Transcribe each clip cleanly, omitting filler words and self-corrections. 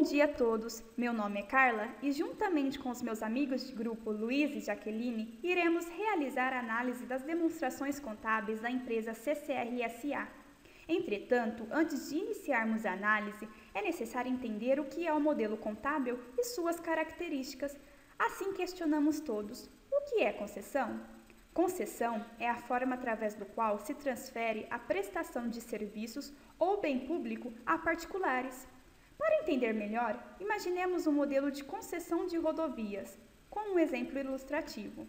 Bom dia a todos, meu nome é Carla e juntamente com os meus amigos de grupo Luiz e Jaqueline, iremos realizar a análise das demonstrações contábeis da empresa CCR S.A. Entretanto, antes de iniciarmos a análise, é necessário entender o que é o modelo contábil e suas características. Assim questionamos todos, o que é concessão? Concessão é a forma através do qual se transfere a prestação de serviços ou bem público a particulares. Para entender melhor, imaginemos um modelo de concessão de rodovias, com um exemplo ilustrativo.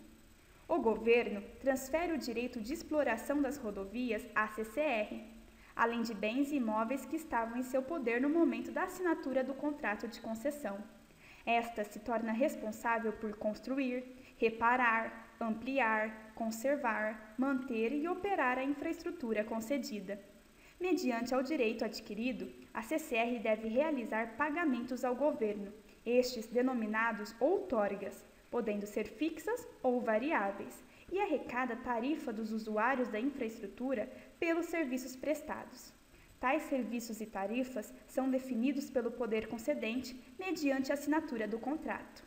O governo transfere o direito de exploração das rodovias à CCR, além de bens e imóveis que estavam em seu poder no momento da assinatura do contrato de concessão. Esta se torna responsável por construir, reparar, ampliar, conservar, manter e operar a infraestrutura concedida. Mediante ao direito adquirido, a CCR deve realizar pagamentos ao governo, estes denominados outorgas, podendo ser fixas ou variáveis, e arrecada tarifa dos usuários da infraestrutura pelos serviços prestados. Tais serviços e tarifas são definidos pelo poder concedente mediante a assinatura do contrato.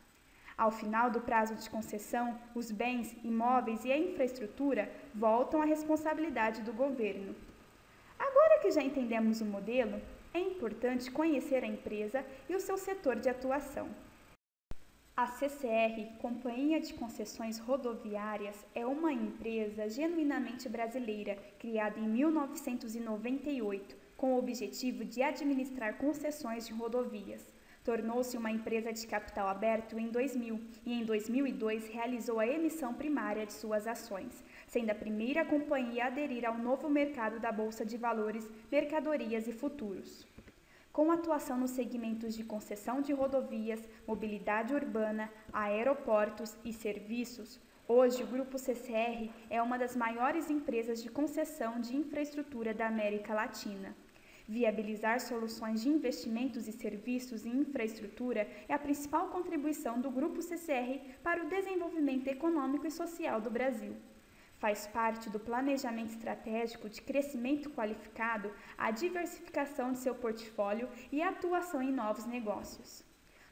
Ao final do prazo de concessão, os bens, imóveis e a infraestrutura voltam à responsabilidade do governo. Agora que já entendemos o modelo, é importante conhecer a empresa e o seu setor de atuação. A CCR, Companhia de Concessões Rodoviárias, é uma empresa genuinamente brasileira, criada em 1998, com o objetivo de administrar concessões de rodovias. Tornou-se uma empresa de capital aberto em 2000 e em 2002 realizou a emissão primária de suas ações, sendo a primeira companhia a aderir ao novo mercado da Bolsa de Valores, Mercadorias e Futuros. Com atuação nos segmentos de concessão de rodovias, mobilidade urbana, aeroportos e serviços, hoje o Grupo CCR é uma das maiores empresas de concessão de infraestrutura da América Latina. Viabilizar soluções de investimentos e serviços em infraestrutura é a principal contribuição do Grupo CCR para o desenvolvimento econômico e social do Brasil. Faz parte do planejamento estratégico de crescimento qualificado a diversificação de seu portfólio e a atuação em novos negócios.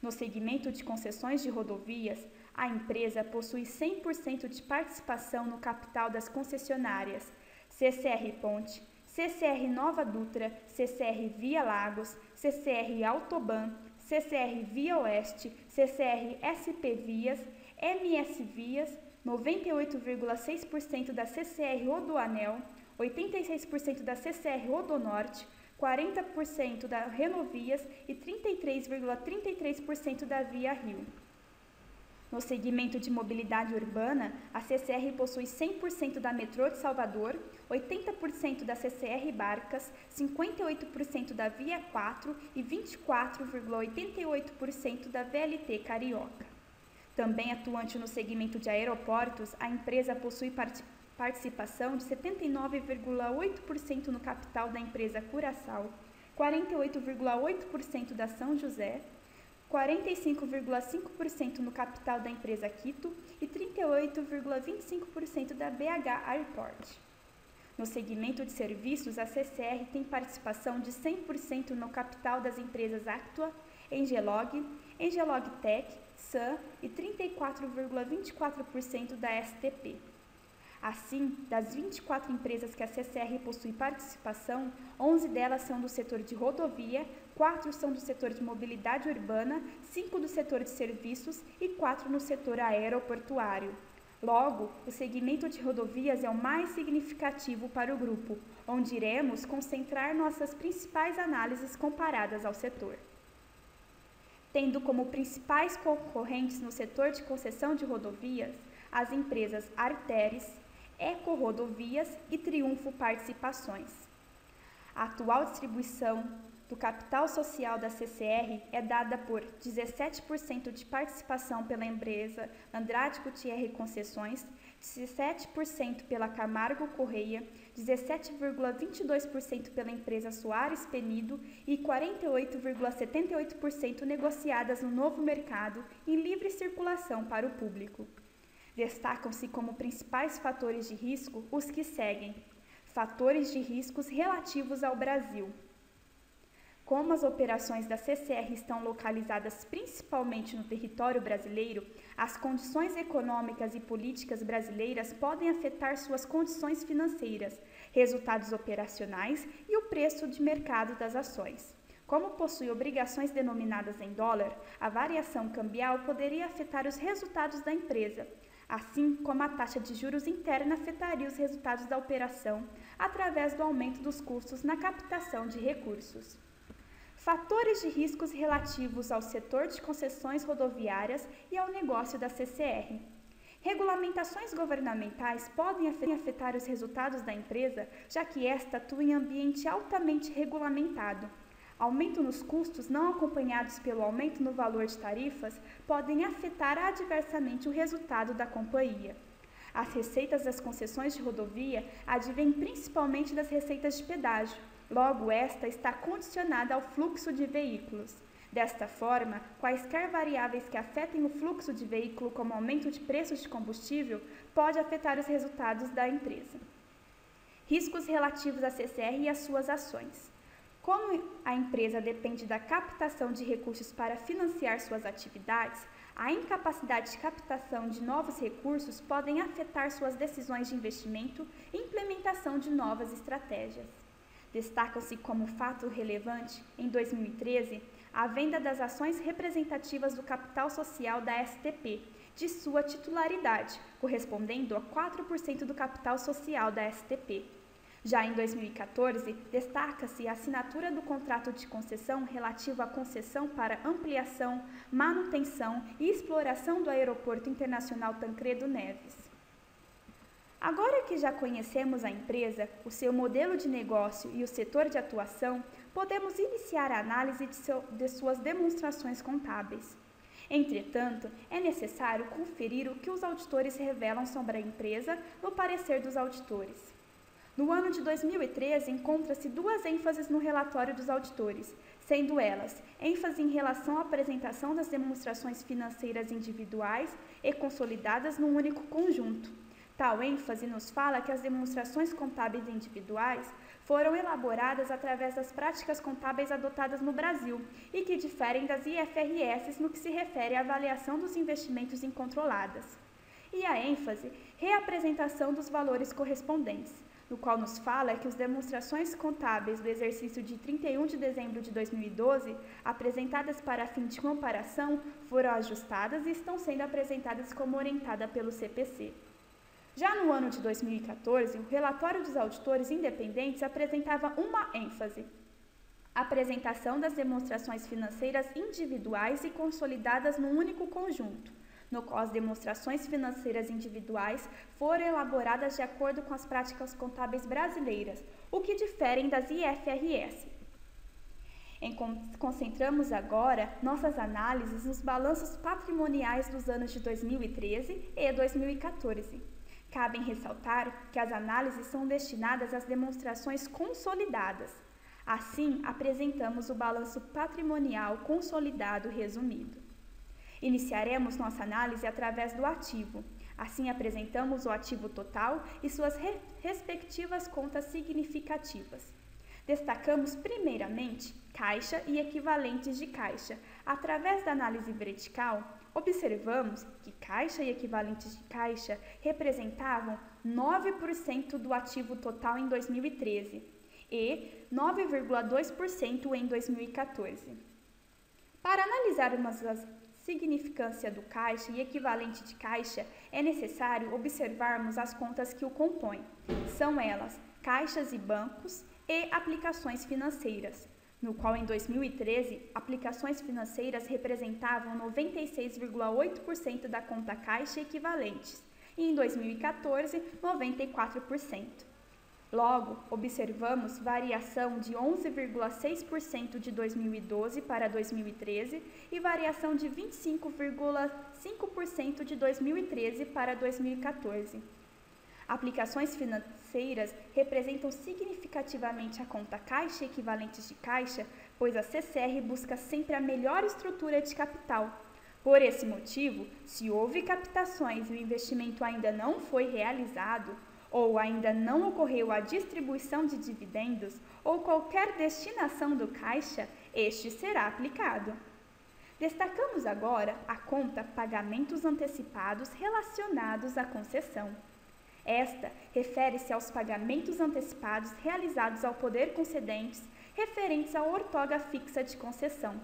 No segmento de concessões de rodovias, a empresa possui 100% de participação no capital das concessionárias CCR Ponte, CCR Nova Dutra, CCR Via Lagos, CCR Autoban, CCR Via Oeste, CCR SP Vias, MS Vias, 98,6% da CCR Rodoanel, 86% da CCR Rodonorte, 40% da Renovias e 33,33% da Via Rio. No segmento de mobilidade urbana, a CCR possui 100% da Metrô de Salvador, 80% da CCR Barcas, 58% da Via 4 e 24,88% da VLT Carioca. Também atuante no segmento de aeroportos, a empresa possui participação de 79,8% no capital da empresa Curaçao, 48,8% da São José, 45,5% no capital da empresa Quito e 38,25% da BH Airport. No segmento de serviços, a CCR tem participação de 100% no capital das empresas Actua, Engelog, Engelogtech, SAM e 34,24% da STP. Assim, das 24 empresas que a CCR possui participação, 11 delas são do setor de rodovia, 4 são do setor de mobilidade urbana, 5 do setor de serviços e 4 no setor aeroportuário. Logo, o segmento de rodovias é o mais significativo para o grupo, onde iremos concentrar nossas principais análises comparadas ao setor. Tendo como principais concorrentes no setor de concessão de rodovias as empresas Arteres, Ecorodovias e Triunfo Participações. A atual distribuição do capital social da CCR é dada por 17% de participação pela empresa Andrade Gutierre Concessões, 17% pela Camargo Correia, 17,22% pela empresa Soares Penido e 48,78% negociadas no novo mercado em livre circulação para o público. Destacam-se como principais fatores de risco os que seguem: fatores de riscos relativos ao Brasil. Como as operações da CCR estão localizadas principalmente no território brasileiro, as condições econômicas e políticas brasileiras podem afetar suas condições financeiras, resultados operacionais e o preço de mercado das ações. Como possui obrigações denominadas em dólar, a variação cambial poderia afetar os resultados da empresa, assim como a taxa de juros interna afetaria os resultados da operação através do aumento dos custos na captação de recursos. Fatores de riscos relativos ao setor de concessões rodoviárias e ao negócio da CCR. Regulamentações governamentais podem afetar os resultados da empresa, já que esta atua em ambiente altamente regulamentado. Aumento nos custos não acompanhados pelo aumento no valor de tarifas podem afetar adversamente o resultado da companhia. As receitas das concessões de rodovia advêm principalmente das receitas de pedágio. Logo, esta está condicionada ao fluxo de veículos. Desta forma, quaisquer variáveis que afetem o fluxo de veículo, como aumento de preços de combustível, pode afetar os resultados da empresa. Riscos relativos à CCR e às suas ações. Como a empresa depende da captação de recursos para financiar suas atividades, a incapacidade de captação de novos recursos podem afetar suas decisões de investimento e implementação de novas estratégias. Destacam-se como fato relevante, em 2013, a venda das ações representativas do capital social da STP, de sua titularidade, correspondendo a 4% do capital social da STP. Já em 2014, destaca-se a assinatura do contrato de concessão relativo à concessão para ampliação, manutenção e exploração do Aeroporto Internacional Tancredo Neves. Agora que já conhecemos a empresa, o seu modelo de negócio e o setor de atuação, podemos iniciar a análise de suas demonstrações contábeis. Entretanto, é necessário conferir o que os auditores revelam sobre a empresa no parecer dos auditores. No ano de 2013, encontra-se duas ênfases no relatório dos auditores, sendo elas ênfase em relação à apresentação das demonstrações financeiras individuais e consolidadas num único conjunto. Tal ênfase nos fala que as demonstrações contábeis individuais foram elaboradas através das práticas contábeis adotadas no Brasil e que diferem das IFRS no que se refere à avaliação dos investimentos incontroladas. E a ênfase, reapresentação dos valores correspondentes, no qual nos fala que as demonstrações contábeis do exercício de 31 de dezembro de 2012, apresentadas para fim de comparação, foram ajustadas e estão sendo apresentadas como orientada pelo CPC. Já no ano de 2014, o relatório dos auditores independentes apresentava uma ênfase: a apresentação das demonstrações financeiras individuais e consolidadas num único conjunto, no qual as demonstrações financeiras individuais foram elaboradas de acordo com as práticas contábeis brasileiras, o que diferem das IFRS. Concentramos agora nossas análises nos balanços patrimoniais dos anos de 2013 e 2014. Cabe ressaltar que as análises são destinadas às demonstrações consolidadas. Assim, apresentamos o balanço patrimonial consolidado resumido. Iniciaremos nossa análise através do ativo. Assim, apresentamos o ativo total e suas respectivas contas significativas. Destacamos, primeiramente, caixa e equivalentes de caixa. Através da análise vertical, observamos que caixa e equivalentes de caixa representavam 9% do ativo total em 2013 e 9,2% em 2014. Para analisarmos a significância do caixa e equivalente de caixa, é necessário observarmos as contas que o compõem. São elas caixas e bancos e aplicações financeiras, no qual em 2013, aplicações financeiras representavam 96,8% da conta caixa equivalentes e em 2014, 94%. Logo, observamos variação de 11,6% de 2012 para 2013 e variação de 25,5% de 2013 para 2014. Aplicações financeiras representam significativamente a conta caixa e equivalentes de caixa, pois a CCR busca sempre a melhor estrutura de capital. Por esse motivo, se houve captações e o investimento ainda não foi realizado, ou ainda não ocorreu a distribuição de dividendos ou qualquer destinação do caixa, este será aplicado. Destacamos agora a conta pagamentos antecipados relacionados à concessão. Esta refere-se aos pagamentos antecipados realizados ao poder concedente referentes à outorga fixa de concessão.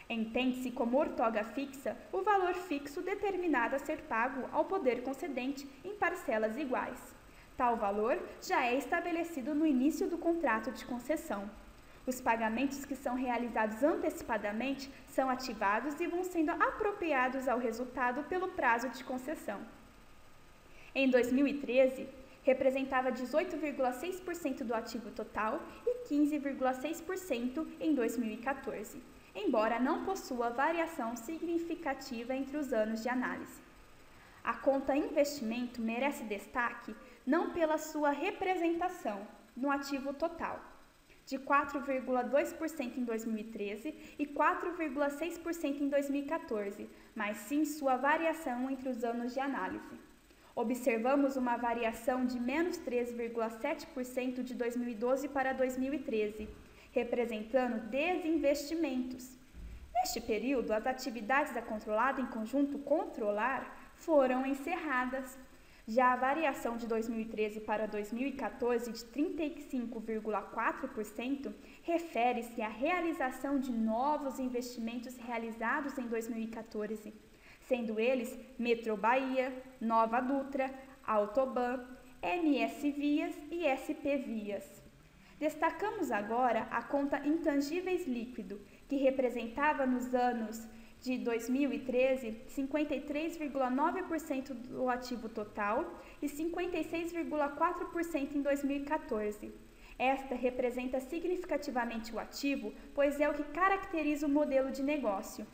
Entende-se como outorga fixa o valor fixo determinado a ser pago ao poder concedente em parcelas iguais. Tal valor já é estabelecido no início do contrato de concessão. Os pagamentos que são realizados antecipadamente são ativados e vão sendo apropriados ao resultado pelo prazo de concessão. Em 2013, representava 18,6% do ativo total e 15,6% em 2014, embora não possua variação significativa entre os anos de análise. A conta investimento merece destaque não pela sua representação no ativo total, de 4,2% em 2013 e 4,6% em 2014, mas sim sua variação entre os anos de análise. Observamos uma variação de menos 3,7% de 2012 para 2013, representando desinvestimentos. Neste período, as atividades da controlada em conjunto controlar foram encerradas. Já a variação de 2013 para 2014 de 35,4% refere-se à realização de novos investimentos realizados em 2014, sendo eles Metrô Bahia, Nova Dutra, Autoban, MS Vias e SP Vias. Destacamos agora a conta intangíveis líquido, que representava nos anos de 2013, 53,9% do ativo total e 56,4% em 2014. Esta representa significativamente o ativo, pois é o que caracteriza o modelo de negócio.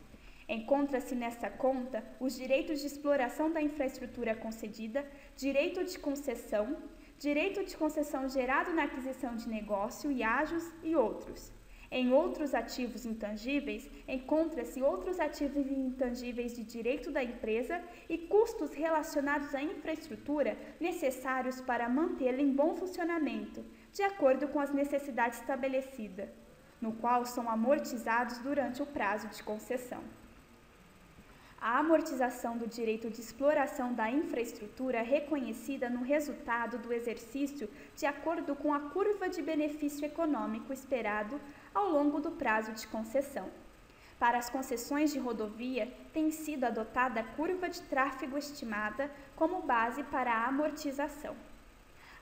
Encontra-se nessa conta os direitos de exploração da infraestrutura concedida, direito de concessão gerado na aquisição de negócio e ágios e outros. Em outros ativos intangíveis, encontra-se outros ativos intangíveis de direito da empresa e custos relacionados à infraestrutura necessários para mantê-la em bom funcionamento, de acordo com as necessidades estabelecidas, no qual são amortizados durante o prazo de concessão. A amortização do direito de exploração da infraestrutura é reconhecida no resultado do exercício de acordo com a curva de benefício econômico esperado ao longo do prazo de concessão. Para as concessões de rodovia, tem sido adotada a curva de tráfego estimada como base para a amortização.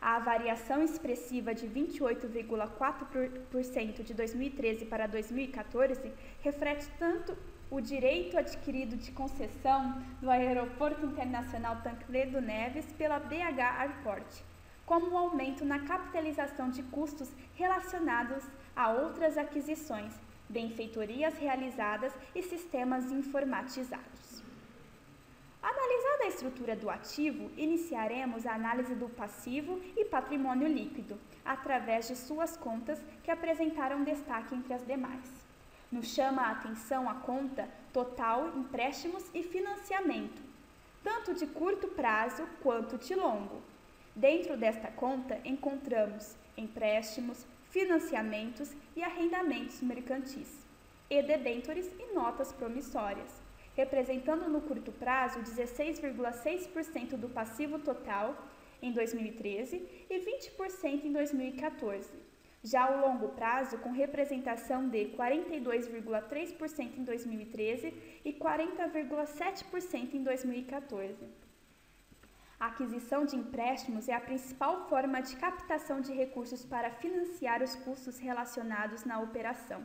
A variação expressiva de 28,4% de 2013 para 2014 reflete tanto o direito adquirido de concessão do Aeroporto Internacional Tancredo Neves pela BH Airport, como o aumento na capitalização de custos relacionados a outras aquisições, benfeitorias realizadas e sistemas informatizados. Analisada a estrutura do ativo, iniciaremos a análise do passivo e patrimônio líquido, através de suas contas que apresentaram destaque entre as demais. Nos chama a atenção a conta total, empréstimos e financiamento, tanto de curto prazo quanto de longo. Dentro desta conta encontramos empréstimos, financiamentos e arrendamentos mercantis, e debêntures e notas promissórias, representando no curto prazo 16,6% do passivo total em 2013 e 20% em 2014. Já o longo prazo, com representação de 42,3% em 2013 e 40,7% em 2014. A aquisição de empréstimos é a principal forma de captação de recursos para financiar os custos relacionados na operação,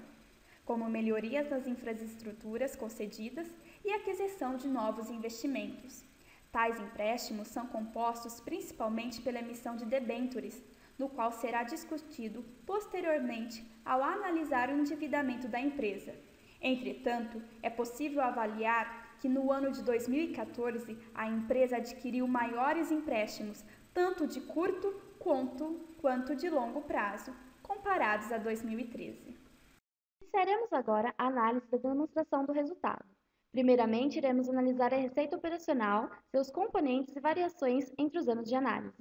como melhorias das infraestruturas concedidas e aquisição de novos investimentos. Tais empréstimos são compostos principalmente pela emissão de debêntures, no qual será discutido posteriormente ao analisar o endividamento da empresa. Entretanto, é possível avaliar que no ano de 2014 a empresa adquiriu maiores empréstimos, tanto de curto quanto de longo prazo, comparados a 2013. Iniciaremos agora a análise da demonstração do resultado. Primeiramente, iremos analisar a receita operacional, seus componentes e variações entre os anos de análise.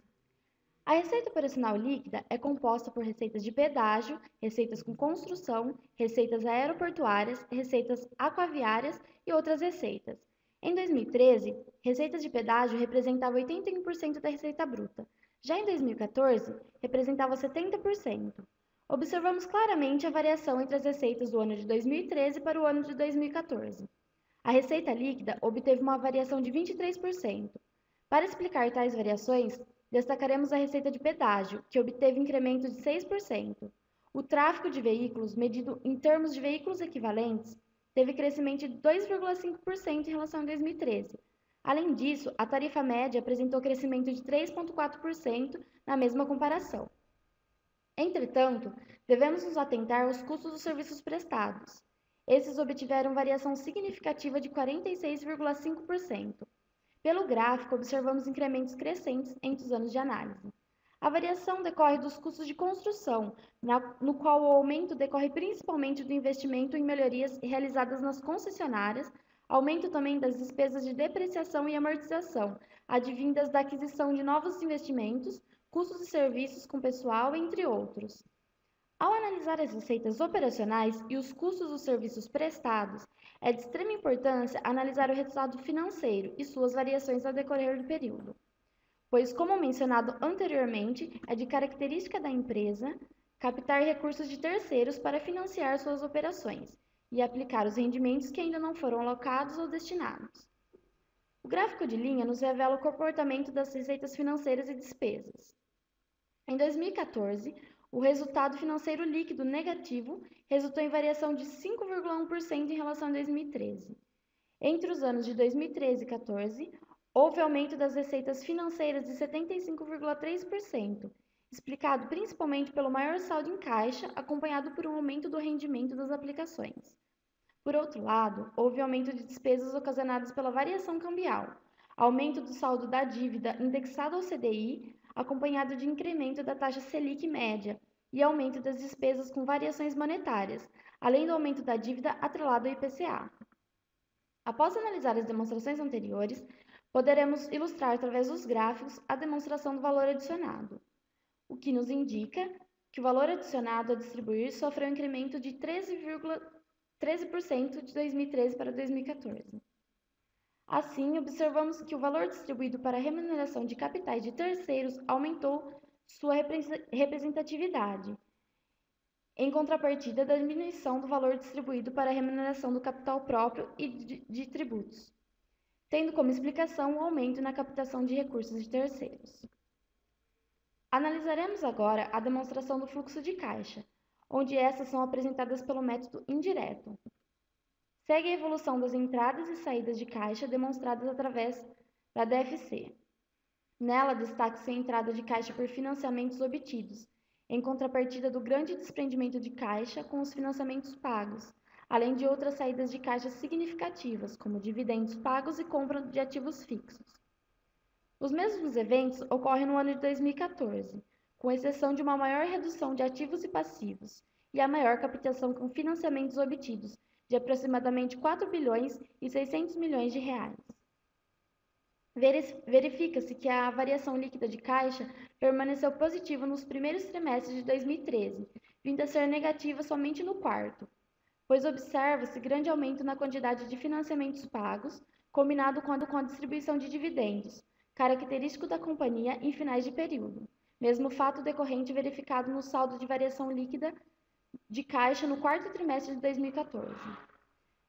A receita operacional líquida é composta por receitas de pedágio, receitas com construção, receitas aeroportuárias, receitas aquaviárias e outras receitas. Em 2013, receitas de pedágio representavam 81% da receita bruta. Já em 2014, representava 70%. Observamos claramente a variação entre as receitas do ano de 2013 para o ano de 2014. A receita líquida obteve uma variação de 23%. Para explicar tais variações, destacaremos a receita de pedágio, que obteve incremento de 6%. O tráfego de veículos, medido em termos de veículos equivalentes, teve crescimento de 2,5% em relação a 2013. Além disso, a tarifa média apresentou crescimento de 3,4% na mesma comparação. Entretanto, devemos nos atentar aos custos dos serviços prestados. Esses obtiveram variação significativa de 46,5%. Pelo gráfico, observamos incrementos crescentes entre os anos de análise. A variação decorre dos custos de construção, no qual o aumento decorre principalmente do investimento em melhorias realizadas nas concessionárias, aumento também das despesas de depreciação e amortização, advindas da aquisição de novos investimentos, custos de serviços com pessoal, entre outros. Ao analisar as receitas operacionais e os custos dos serviços prestados, é de extrema importância analisar o resultado financeiro e suas variações ao decorrer do período, pois, como mencionado anteriormente, é de característica da empresa captar recursos de terceiros para financiar suas operações e aplicar os rendimentos que ainda não foram alocados ou destinados. O gráfico de linha nos revela o comportamento das receitas financeiras e despesas. Em 2014, o resultado financeiro líquido negativo resultou em variação de 5,1% em relação a 2013. Entre os anos de 2013 e 2014, houve aumento das receitas financeiras de 75,3%, explicado principalmente pelo maior saldo em caixa, acompanhado por um aumento do rendimento das aplicações. Por outro lado, houve aumento de despesas ocasionadas pela variação cambial, aumento do saldo da dívida indexado ao CDI, acompanhado de incremento da taxa Selic média e aumento das despesas com variações monetárias, além do aumento da dívida atrelado ao IPCA. Após analisar as demonstrações anteriores, poderemos ilustrar através dos gráficos a demonstração do valor adicionado, o que nos indica que o valor adicionado a distribuir sofreu um incremento de 13% de 2013 para 2014. Assim, observamos que o valor distribuído para a remuneração de capitais de terceiros aumentou sua representatividade, em contrapartida da diminuição do valor distribuído para a remuneração do capital próprio e de tributos, tendo como explicação o aumento na captação de recursos de terceiros. Analisaremos agora a demonstração do fluxo de caixa, onde essas são apresentadas pelo método indireto. Segue a evolução das entradas e saídas de caixa demonstradas através da DFC. Nela, destaca-se a entrada de caixa por financiamentos obtidos, em contrapartida do grande desprendimento de caixa com os financiamentos pagos, além de outras saídas de caixa significativas, como dividendos pagos e compra de ativos fixos. Os mesmos eventos ocorrem no ano de 2014, com exceção de uma maior redução de ativos e passivos e a maior captação com financiamentos obtidos, de aproximadamente 4 bilhões e 600 milhões de reais. Verifica-se que a variação líquida de caixa permaneceu positiva nos primeiros trimestres de 2013, vindo a ser negativa somente no quarto, pois observa-se grande aumento na quantidade de financiamentos pagos, combinado com a distribuição de dividendos, característico da companhia em finais de período, mesmo fato decorrente verificado no saldo de variação líquida de caixa no quarto trimestre de 2014.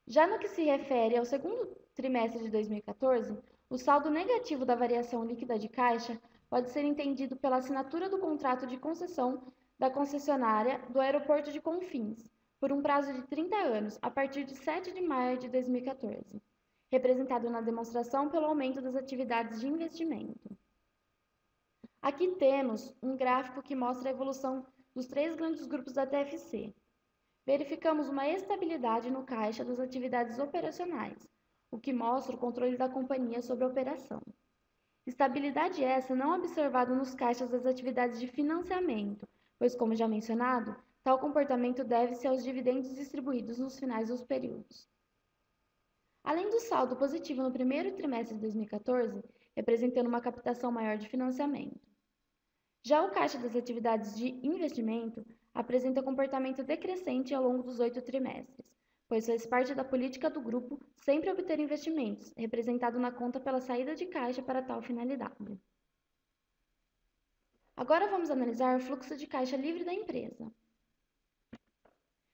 Já no que se refere ao segundo trimestre de 2014, o saldo negativo da variação líquida de caixa pode ser entendido pela assinatura do contrato de concessão da concessionária do Aeroporto de Confins, por um prazo de 30 anos, a partir de 7 de maio de 2014, representado na demonstração pelo aumento das atividades de investimento. Aqui temos um gráfico que mostra a evolução dos três grandes grupos da TFC. Verificamos uma estabilidade no caixa das atividades operacionais, o que mostra o controle da companhia sobre a operação. Estabilidade essa não observada nos caixas das atividades de financiamento, pois, como já mencionado, tal comportamento deve-se aos dividendos distribuídos nos finais dos períodos. Além do saldo positivo no primeiro trimestre de 2014, representando uma captação maior de financiamento. Já o caixa das atividades de investimento apresenta comportamento decrescente ao longo dos 8 trimestres, pois faz parte da política do grupo sempre obter investimentos, representado na conta pela saída de caixa para tal finalidade. Agora vamos analisar o fluxo de caixa livre da empresa.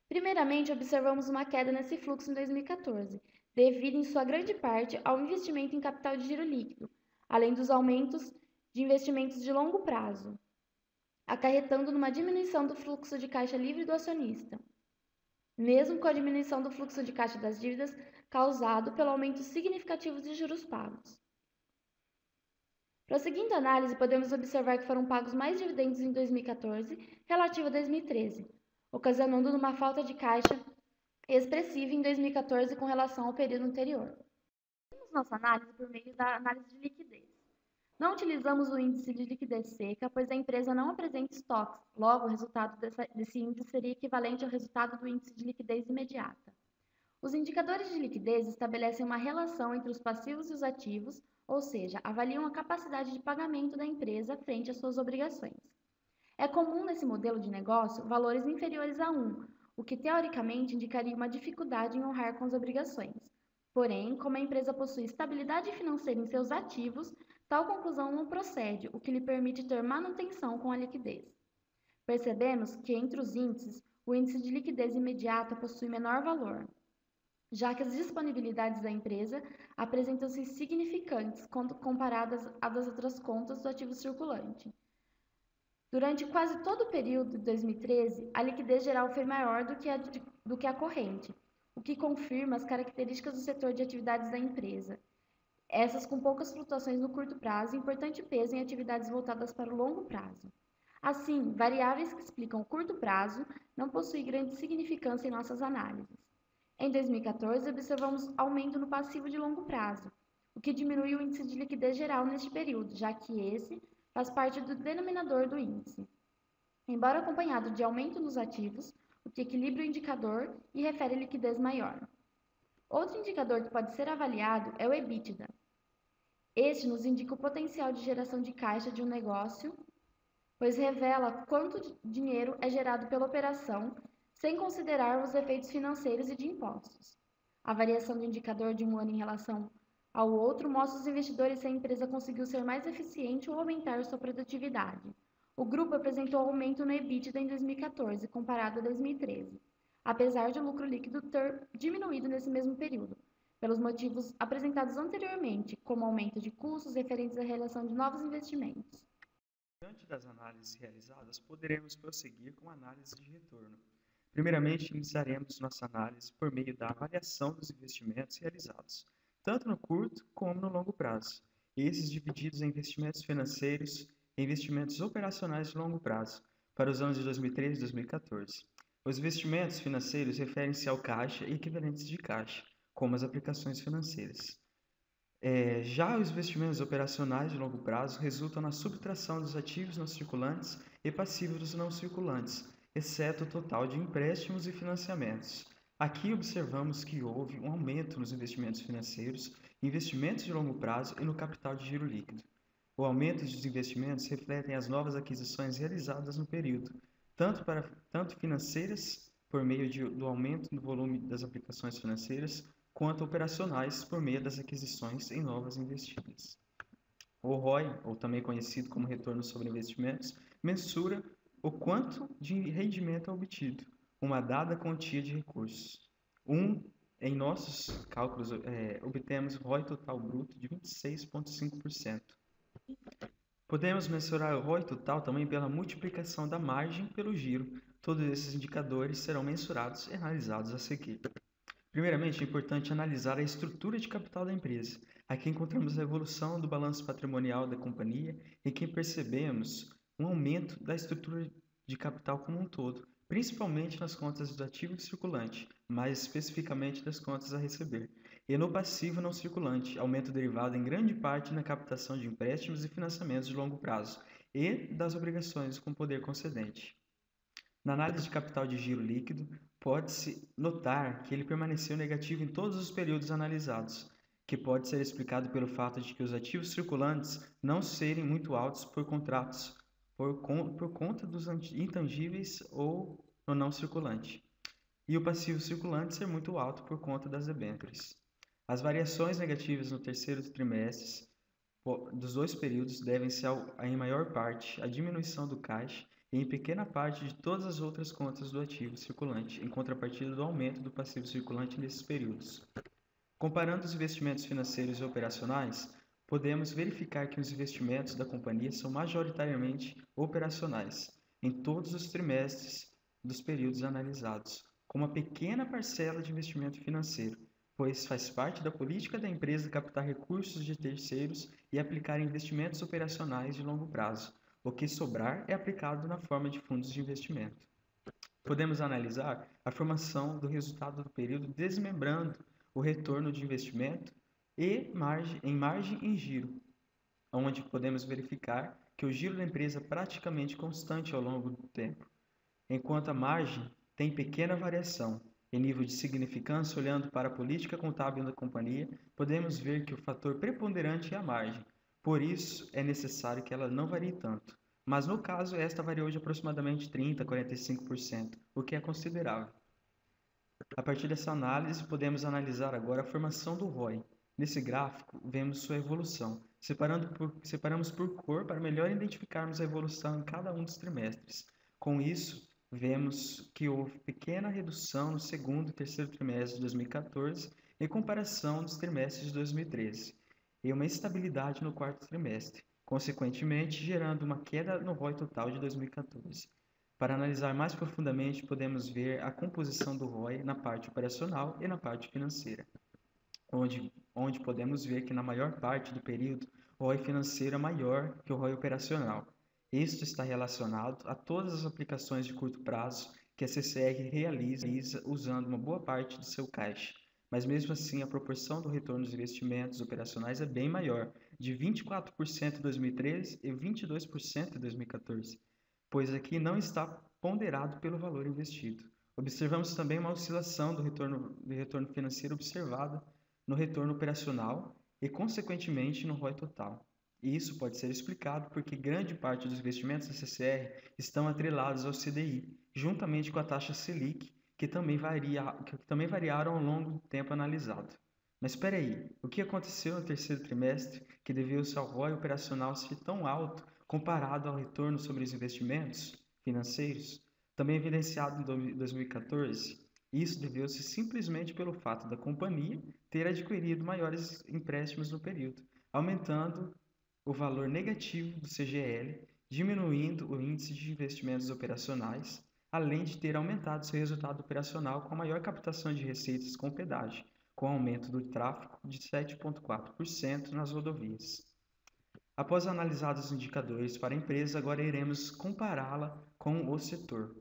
Primeiramente, observamos uma queda nesse fluxo em 2014, devido em sua grande parte ao investimento em capital de giro líquido, além dos aumentos de investimentos de longo prazo, acarretando numa diminuição do fluxo de caixa livre do acionista, mesmo com a diminuição do fluxo de caixa das dívidas causado pelo aumento significativo de juros pagos. Prosseguindo a análise, podemos observar que foram pagos mais dividendos em 2014 relativo a 2013, ocasionando uma falta de caixa expressiva em 2014 com relação ao período anterior. Fizemos nossa análise por meio da análise de liquidez. Não utilizamos o índice de liquidez seca, pois a empresa não apresenta estoques, logo o resultado desse índice seria equivalente ao resultado do índice de liquidez imediata. Os indicadores de liquidez estabelecem uma relação entre os passivos e os ativos, ou seja, avaliam a capacidade de pagamento da empresa frente às suas obrigações. É comum nesse modelo de negócio valores inferiores a 1, o que teoricamente indicaria uma dificuldade em honrar com as obrigações. Porém, como a empresa possui estabilidade financeira em seus ativos, tal conclusão não procede, o que lhe permite ter manutenção com a liquidez. Percebemos que entre os índices, o índice de liquidez imediata possui menor valor, já que as disponibilidades da empresa apresentam-se significantes quando comparadas às das outras contas do ativo circulante. Durante quase todo o período de 2013, a liquidez geral foi maior do que a corrente, o que confirma as características do setor de atividades da empresa. Essas com poucas flutuações no curto prazo e importante peso em atividades voltadas para o longo prazo. Assim, variáveis que explicam o curto prazo não possuem grande significância em nossas análises. Em 2014, observamos aumento no passivo de longo prazo, o que diminui o índice de liquidez geral neste período, já que esse faz parte do denominador do índice. Embora acompanhado de aumento nos ativos, o que equilibra o indicador e refere liquidez maior. Outro indicador que pode ser avaliado é o EBITDA. Este nos indica o potencial de geração de caixa de um negócio, pois revela quanto dinheiro é gerado pela operação, sem considerar os efeitos financeiros e de impostos. A variação do indicador de um ano em relação ao outro mostra aos investidores se a empresa conseguiu ser mais eficiente ou aumentar sua produtividade. O grupo apresentou aumento no EBITDA em 2014, comparado a 2013, apesar de o lucro líquido ter diminuído nesse mesmo período, pelos motivos apresentados anteriormente, como aumento de custos referentes à realização de novos investimentos. Diante das análises realizadas, poderemos prosseguir com a análise de retorno. Primeiramente, iniciaremos nossa análise por meio da avaliação dos investimentos realizados, tanto no curto como no longo prazo, esses divididos em investimentos financeiros e investimentos operacionais de longo prazo, para os anos de 2013 e 2014. Os investimentos financeiros referem-se ao caixa e equivalentes de caixa, como as aplicações financeiras. Já os investimentos operacionais de longo prazo resultam na subtração dos ativos não circulantes e passivos dos não circulantes, exceto o total de empréstimos e financiamentos. Aqui observamos que houve um aumento nos investimentos financeiros, investimentos de longo prazo e no capital de giro líquido. O aumento dos investimentos refletem as novas aquisições realizadas no período, tanto financeiras, por meio do aumento no volume das aplicações financeiras, quanto operacionais, por meio das aquisições em novas investidas. O ROI, ou também conhecido como retorno sobre investimentos, mensura o quanto de rendimento é obtido, uma dada quantia de recursos. Em nossos cálculos, obtemos ROI total bruto de 26,5%. Podemos mensurar o ROI total também pela multiplicação da margem pelo giro. Todos esses indicadores serão mensurados e analisados a seguir. Primeiramente, é importante analisar a estrutura de capital da empresa. Aqui encontramos a evolução do balanço patrimonial da companhia, em que percebemos um aumento da estrutura de capital como um todo, principalmente nas contas do ativo circulante, mais especificamente das contas a receber, e no passivo não circulante, aumento derivado em grande parte na captação de empréstimos e financiamentos de longo prazo e das obrigações com poder concedente. Na análise de capital de giro líquido, pode-se notar que ele permaneceu negativo em todos os períodos analisados, que pode ser explicado pelo fato de que os ativos circulantes não serem muito altos por contratos por conta dos intangíveis ou no não circulante, e o passivo circulante ser muito alto por conta das debêntures. As variações negativas no terceiro trimestre dos dois períodos devem-se, em maior parte, à diminuição do caixa e em pequena parte de todas as outras contas do ativo circulante, em contrapartida do aumento do passivo circulante nesses períodos. Comparando os investimentos financeiros e operacionais, podemos verificar que os investimentos da companhia são majoritariamente operacionais em todos os trimestres dos períodos analisados, com uma pequena parcela de investimento financeiro, pois faz parte da política da empresa captar recursos de terceiros e aplicar investimentos operacionais de longo prazo. O que sobrar é aplicado na forma de fundos de investimento. Podemos analisar a formação do resultado do período desmembrando o retorno de investimento e margem em giro, onde podemos verificar que o giro da empresa é praticamente constante ao longo do tempo, enquanto a margem tem pequena variação. Em nível de significância, olhando para a política contábil da companhia, podemos ver que o fator preponderante é a margem, por isso é necessário que ela não varie tanto. Mas no caso, esta variou de aproximadamente 30% a 45%, o que é considerável. A partir dessa análise, podemos analisar agora a formação do ROI. Nesse gráfico, vemos sua evolução. Separamos por cor para melhor identificarmos a evolução em cada um dos trimestres. Com isso, vemos que houve pequena redução no segundo e terceiro trimestre de 2014 em comparação dos trimestres de 2013, e uma estabilidade no quarto trimestre, consequentemente gerando uma queda no ROI total de 2014. Para analisar mais profundamente, podemos ver a composição do ROI na parte operacional e na parte financeira, onde podemos ver que na maior parte do período o ROI financeiro é maior que o ROI operacional. Isto está relacionado a todas as aplicações de curto prazo que a CCR realiza usando uma boa parte do seu caixa. Mas mesmo assim, a proporção do retorno dos investimentos operacionais é bem maior, de 24% em 2013 e 22% em 2014, pois aqui não está ponderado pelo valor investido. Observamos também uma oscilação do retorno financeiro observada no retorno operacional e, consequentemente, no ROI total. E isso pode ser explicado porque grande parte dos investimentos da CCR estão atrelados ao CDI, juntamente com a taxa Selic, que também variaram ao longo do tempo analisado. Mas espera aí, o que aconteceu no terceiro trimestre que deveu-se ao ROI operacional ser tão alto comparado ao retorno sobre os investimentos financeiros, também evidenciado em 2014? Isso deveu-se simplesmente pelo fato da companhia ter adquirido maiores empréstimos no período, aumentando o valor negativo do CGL, diminuindo o índice de investimentos operacionais, além de ter aumentado seu resultado operacional com a maior captação de receitas com pedágio, com aumento do tráfego de 7,4% nas rodovias. Após analisados os indicadores para a empresa, agora iremos compará-la com o setor.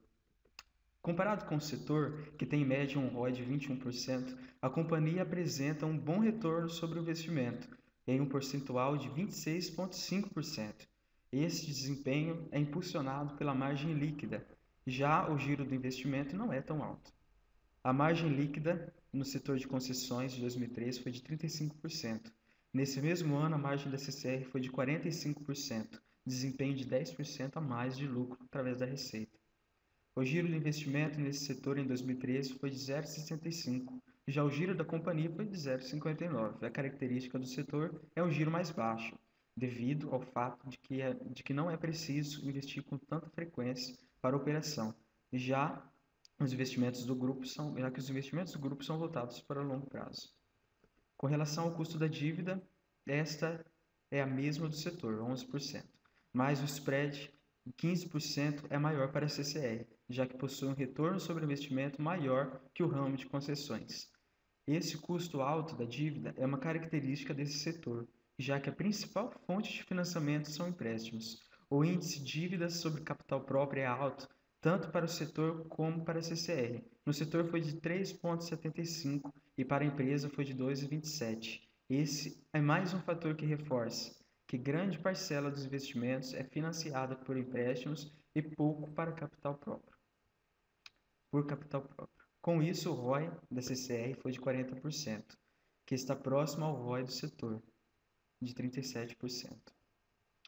Comparado com o setor, que tem em média um ROI de 21%, a companhia apresenta um bom retorno sobre o investimento, em um percentual de 26,5%. Esse desempenho é impulsionado pela margem líquida, já o giro do investimento não é tão alto. A margem líquida no setor de concessões de 2013 foi de 35%. Nesse mesmo ano, a margem da CCR foi de 45%, desempenho de 10% a mais de lucro através da receita. O giro de investimento nesse setor em 2013 foi de 0,65%, já o giro da companhia foi de 0,59%. A característica do setor é um giro mais baixo, devido ao fato de que não é preciso investir com tanta frequência para a operação, já que os investimentos do grupo são voltados para o longo prazo. Com relação ao custo da dívida, esta é a mesma do setor, 11%, mas o spread, 15%, é maior para a CCR, já que possui um retorno sobre investimento maior que o ramo de concessões. Esse custo alto da dívida é uma característica desse setor, já que a principal fonte de financiamento são empréstimos. O índice de dívidas sobre capital próprio é alto, tanto para o setor como para a CCR. No setor foi de 3,75 e para a empresa foi de 2,27. Esse é mais um fator que reforça que grande parcela dos investimentos é financiada por empréstimos e pouco para capital próprio. Com isso, o ROI da CCR foi de 40%, que está próximo ao ROI do setor, de 37%.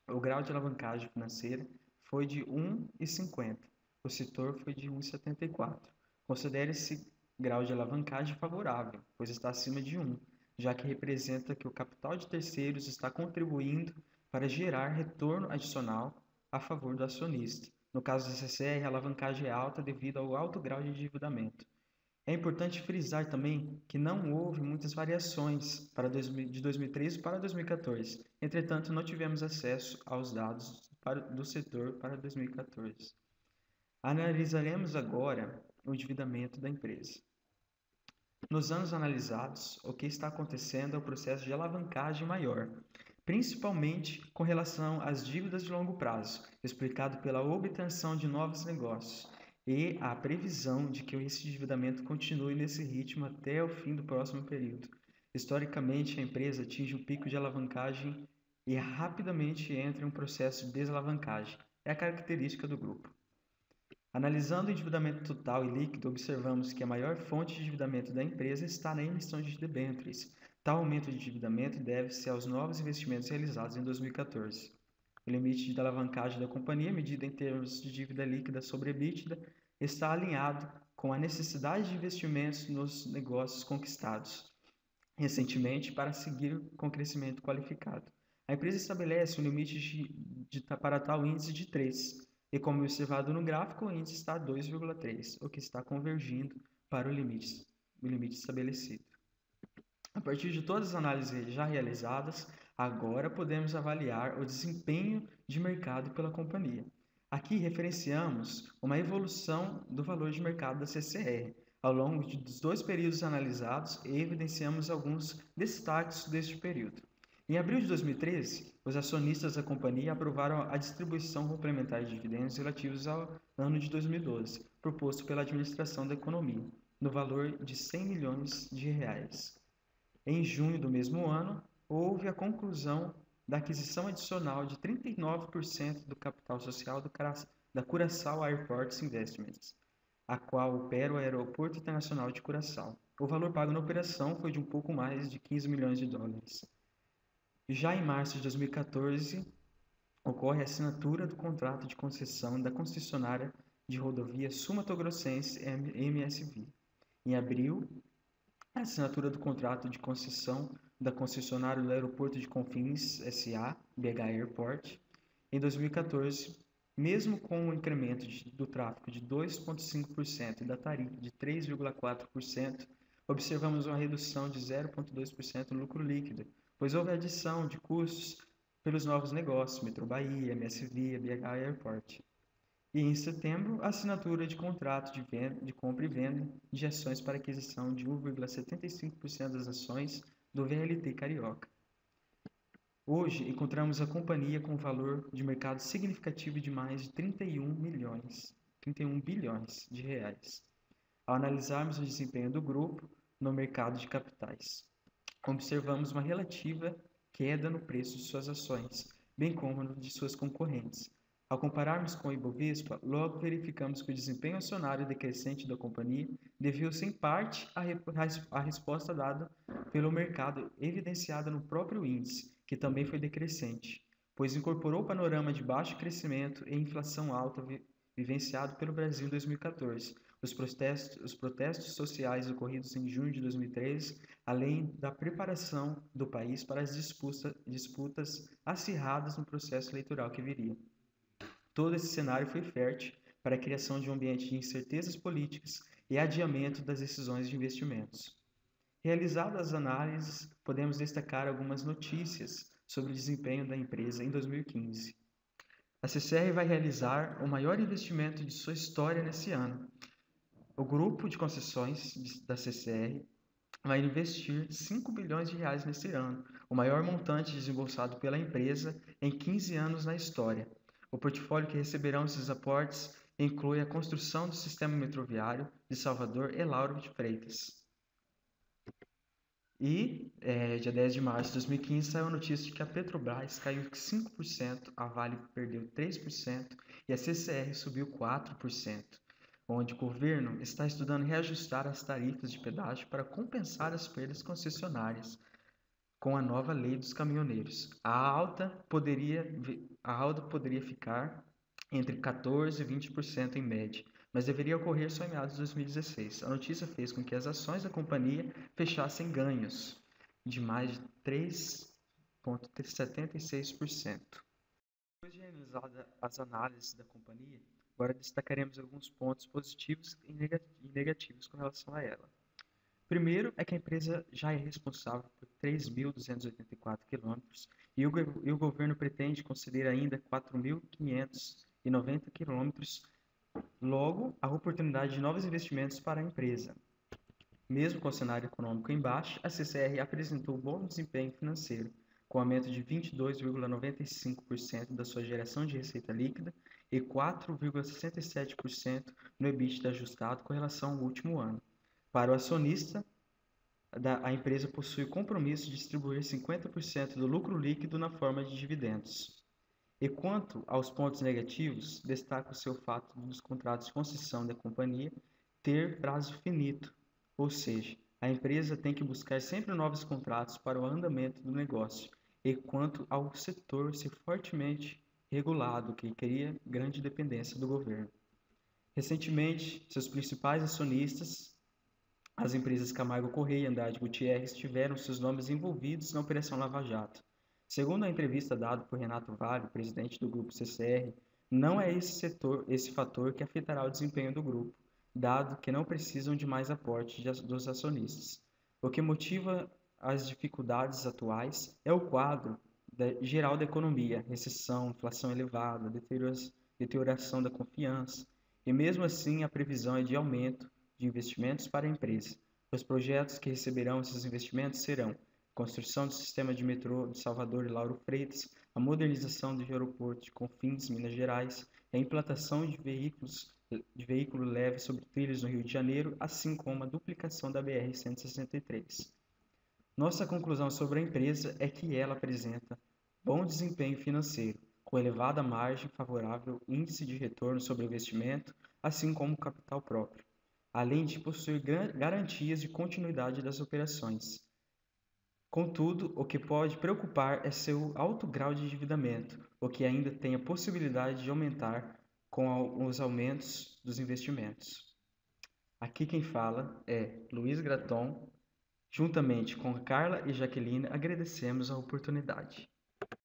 O grau de alavancagem financeira foi de 1,50. O setor foi de 1,74. Considere esse grau de alavancagem favorável, pois está acima de 1, já que representa que o capital de terceiros está contribuindo para gerar retorno adicional a favor do acionista. No caso da CCR, a alavancagem é alta devido ao alto grau de endividamento. É importante frisar também que não houve muitas variações de 2013 para 2014. Entretanto, não tivemos acesso aos dados do setor para 2014. Analisaremos agora o endividamento da empresa. Nos anos analisados, o que está acontecendo é o processo de alavancagem maior, principalmente com relação às dívidas de longo prazo, explicado pela obtenção de novos negócios e a previsão de que esse endividamento continue nesse ritmo até o fim do próximo período. Historicamente, a empresa atinge um pico de alavancagem e rapidamente entra em um processo de desalavancagem. É a característica do grupo. Analisando o endividamento total e líquido, observamos que a maior fonte de endividamento da empresa está na emissão de debêntures. Tal aumento de endividamento deve-se aos novos investimentos realizados em 2014. O limite de alavancagem da companhia, medido em termos de dívida líquida sobre EBITDA, está alinhado com a necessidade de investimentos nos negócios conquistados recentemente para seguir com crescimento qualificado. A empresa estabelece um limite para tal índice de 3, e como observado no gráfico, o índice está a 2,3, o que está convergindo para o limite estabelecido. A partir de todas as análises já realizadas, agora podemos avaliar o desempenho de mercado pela companhia. Aqui referenciamos uma evolução do valor de mercado da CCR ao longo dos 2 períodos analisados e evidenciamos alguns destaques deste período. Em abril de 2013, os acionistas da companhia aprovaram a distribuição complementar de dividendos relativos ao ano de 2012, proposto pela administração da economia, no valor de 100 milhões de reais. Em junho do mesmo ano, houve a conclusão da aquisição adicional de 39% do capital social da Curaçao Airports Investments, a qual opera o Aeroporto Internacional de Curaçao. O valor pago na operação foi de um pouco mais de 15 milhões de dólares. Já em março de 2014, ocorre a assinatura do contrato de concessão da concessionária de rodovia Sul Mato Grossense MSV. Em abril, a assinatura do contrato de concessão da concessionária do Aeroporto de Confins S.A., BH Airport. Em 2014, mesmo com o incremento do tráfego de 2,5% e da tarifa de 3,4%, observamos uma redução de 0,2% no lucro líquido, pois houve adição de custos pelos novos negócios, Metrô Bahia, MSV, BH Airport. E em setembro, a assinatura de contrato de compra e venda de ações para aquisição de 1,75% das ações do VLT Carioca. Hoje, encontramos a companhia com um valor de mercado significativo de mais de 31 bilhões de reais, ao analisarmos o desempenho do grupo no mercado de capitais. Observamos uma relativa queda no preço de suas ações, bem como no de suas concorrentes. Ao compararmos com o Ibovespa, logo verificamos que o desempenho acionário decrescente da companhia deveu-se em parte à resposta dada pelo mercado evidenciada no próprio índice, que também foi decrescente, pois incorporou o panorama de baixo crescimento e inflação alta vivenciado pelo Brasil em 2014, os protestos sociais ocorridos em junho de 2013, além da preparação do país para as disputas acirradas no processo eleitoral que viria. Todo esse cenário foi fértil para a criação de um ambiente de incertezas políticas e adiamento das decisões de investimentos. Realizadas as análises, podemos destacar algumas notícias sobre o desempenho da empresa em 2015. A CCR vai realizar o maior investimento de sua história nesse ano. O grupo de concessões da CCR vai investir 5 bilhões de reais nesse ano, o maior montante desembolsado pela empresa em 15 anos na história. O portfólio que receberão esses aportes inclui a construção do sistema metroviário de Salvador e Lauro de Freitas. E, dia 10 de março de 2015, saiu a notícia de que a Petrobras caiu 5%, a Vale perdeu 3% e a CCR subiu 4%, onde o governo está estudando reajustar as tarifas de pedágio para compensar as perdas concessionárias com a nova lei dos caminhoneiros. A alta poderia ficar entre 14% e 20% em média, mas deveria ocorrer só em meados de 2016. A notícia fez com que as ações da companhia fechassem ganhos de mais de 3,76%. Depois de analisar as análises da companhia, agora destacaremos alguns pontos positivos e negativos com relação a ela. Primeiro é que a empresa já é responsável por 3.284 quilômetros e o governo pretende conceder ainda 4.590 quilômetros. Logo, há oportunidade de novos investimentos para a empresa. Mesmo com o cenário econômico em baixa, a CCR apresentou bom desempenho financeiro, com aumento de 22,95% da sua geração de receita líquida e 4,67% no EBITDA ajustado com relação ao último ano. Para o acionista, a empresa possui o compromisso de distribuir 50% do lucro líquido na forma de dividendos. E quanto aos pontos negativos, destaca o seu fato dos contratos de concessão da companhia ter prazo finito, ou seja, a empresa tem que buscar sempre novos contratos para o andamento do negócio, e quanto ao setor ser fortemente regulado, que cria grande dependência do governo. Recentemente, seus principais acionistas, as empresas Camargo Corrêa e Andrade Gutierrez, tiveram seus nomes envolvidos na Operação Lava Jato. Segundo a entrevista dada por Renato Vale, presidente do grupo CCR, não é esse fator que afetará o desempenho do grupo, dado que não precisam de mais aporte dos acionistas. O que motiva as dificuldades atuais é o quadro geral da economia, recessão, inflação elevada, deterioração da confiança, e mesmo assim a previsão é de aumento de investimentos para a empresa. Os projetos que receberão esses investimentos serão a construção do sistema de metrô de Salvador e Lauro Freitas, a modernização do aeroporto de Confins, Minas Gerais, a implantação de veículo leve sobre trilhos no Rio de Janeiro, assim como a duplicação da BR-163. Nossa conclusão sobre a empresa é que ela apresenta bom desempenho financeiro, com elevada margem, favorável índice de retorno sobre investimento, assim como capital próprio, além de possuir garantias de continuidade das operações. Contudo, o que pode preocupar é seu alto grau de endividamento, o que ainda tem a possibilidade de aumentar com os aumentos dos investimentos. Aqui quem fala é Luiz Graton. Juntamente com Carla e Jaqueline, agradecemos a oportunidade.